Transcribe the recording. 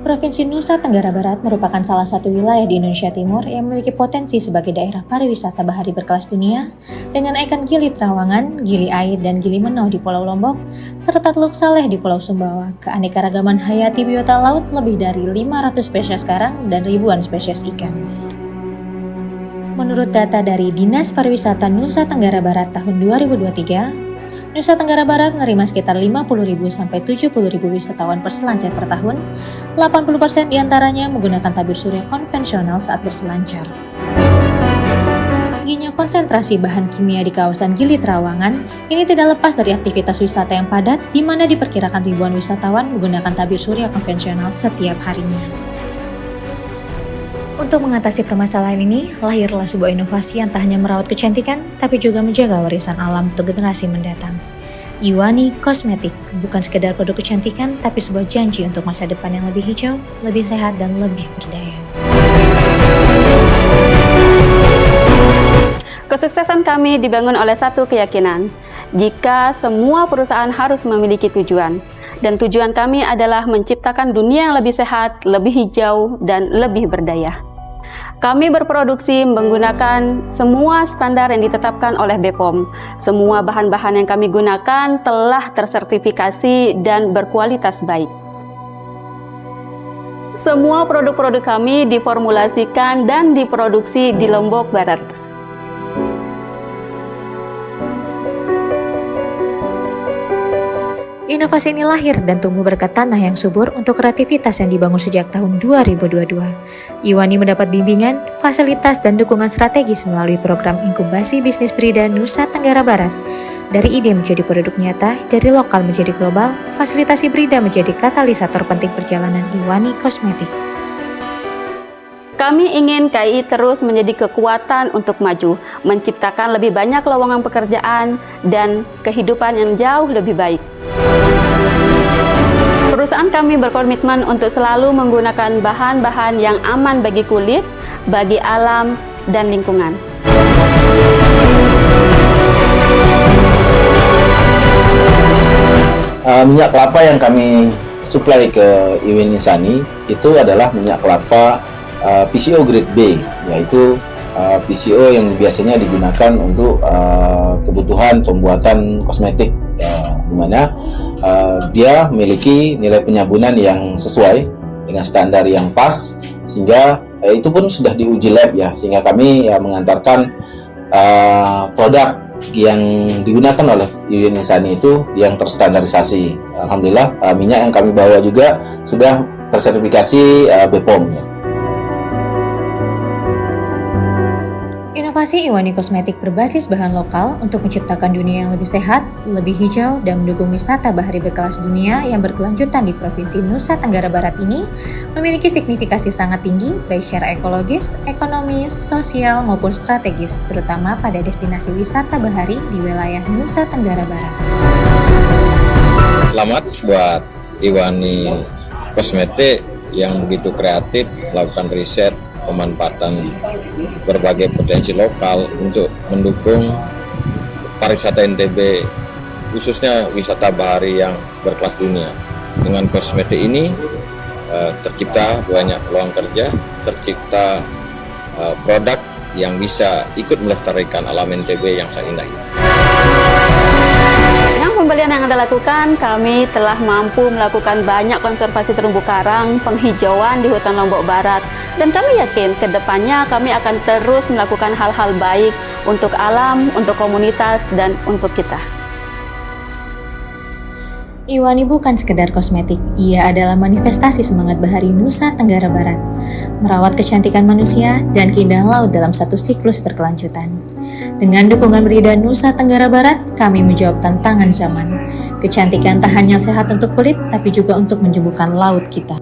Provinsi Nusa Tenggara Barat merupakan salah satu wilayah di Indonesia Timur yang memiliki potensi sebagai daerah pariwisata bahari berkelas dunia dengan ikon Gili Trawangan, Gili Air, dan Gili Menau di Pulau Lombok, serta Teluk Saleh di Pulau Sumbawa. Keanekaragaman hayati biota laut lebih dari 500 spesies karang dan ribuan spesies ikan. Menurut data dari Dinas Pariwisata Nusa Tenggara Barat tahun 2023, Nusa Tenggara Barat menerima sekitar 50.000 sampai 70.000 wisatawan berselancar per tahun. 80% diantaranya menggunakan tabir surya konvensional saat berselancar. Tingginya konsentrasi bahan kimia di kawasan Gili Trawangan ini tidak lepas dari aktivitas wisata yang padat, di mana diperkirakan ribuan wisatawan menggunakan tabir surya konvensional setiap harinya. Untuk mengatasi permasalahan ini, lahirlah sebuah inovasi yang tak hanya merawat kecantikan, tapi juga menjaga warisan alam untuk generasi mendatang. Iwani Cosmetic bukan sekedar produk kecantikan, tapi sebuah janji untuk masa depan yang lebih hijau, lebih sehat, dan lebih berdaya. Kesuksesan kami dibangun oleh satu keyakinan, jika semua perusahaan harus memiliki tujuan, dan tujuan kami adalah menciptakan dunia yang lebih sehat, lebih hijau, dan lebih berdaya. Kami berproduksi menggunakan semua standar yang ditetapkan oleh BPOM. Semua bahan-bahan yang kami gunakan telah tersertifikasi dan berkualitas baik. Semua produk-produk kami diformulasikan dan diproduksi di Lombok Barat. Inovasi ini lahir dan tumbuh berkat tanah yang subur untuk kreativitas yang dibangun sejak tahun 2022. Iwani mendapat bimbingan, fasilitas, dan dukungan strategis melalui program inkubasi bisnis Brida Nusa Tenggara Barat. Dari ide menjadi produk nyata, dari lokal menjadi global, fasilitasi Brida menjadi katalisator penting perjalanan Iwani Cosmetic. Kami ingin KAI terus menjadi kekuatan untuk maju, menciptakan lebih banyak lowongan pekerjaan dan kehidupan yang jauh lebih baik. Perusahaan kami berkomitmen untuk selalu menggunakan bahan-bahan yang aman bagi kulit, bagi alam, dan lingkungan. Minyak kelapa yang kami suplai ke Iwani Insani itu adalah minyak kelapa PCO grade B, yaitu PCO yang biasanya digunakan untuk kebutuhan pembuatan kosmetik, di mana dia memiliki nilai penyabunan yang sesuai dengan standar yang pas, sehingga itu pun sudah diuji lab ya, sehingga kami mengantarkan produk yang digunakan oleh Iwani Insani itu yang terstandarisasi. Alhamdulillah, minyak yang kami bawa juga sudah tersertifikasi BPOM. Inovasi Iwani Cosmetic berbasis bahan lokal untuk menciptakan dunia yang lebih sehat, lebih hijau, dan mendukung wisata bahari berkelas dunia yang berkelanjutan di Provinsi Nusa Tenggara Barat ini memiliki signifikasi sangat tinggi baik secara ekologis, ekonomis, sosial, maupun strategis, terutama pada destinasi wisata bahari di wilayah Nusa Tenggara Barat. Selamat buat Iwani Cosmetic yang begitu kreatif melakukan riset pemanfaatan berbagai potensi lokal untuk mendukung pariwisata NTB, khususnya wisata bahari yang berkelas dunia. Dengan kosmetik ini tercipta banyak peluang kerja, tercipta produk yang bisa ikut melestarikan alam NTB yang sangat indah. Pembelian yang Anda lakukan, kami telah mampu melakukan banyak konservasi terumbu karang, penghijauan di hutan Lombok Barat, dan kami yakin ke depannya kami akan terus melakukan hal-hal baik untuk alam, untuk komunitas, dan untuk kita. Iwani bukan sekedar kosmetik, ia adalah manifestasi semangat bahari Nusa Tenggara Barat, merawat kecantikan manusia dan keindahan laut dalam satu siklus berkelanjutan. Dengan dukungan Brida Nusa Tenggara Barat, kami menjawab tantangan zaman. Kecantikan tak hanya sehat untuk kulit, tapi juga untuk menyembuhkan laut kita.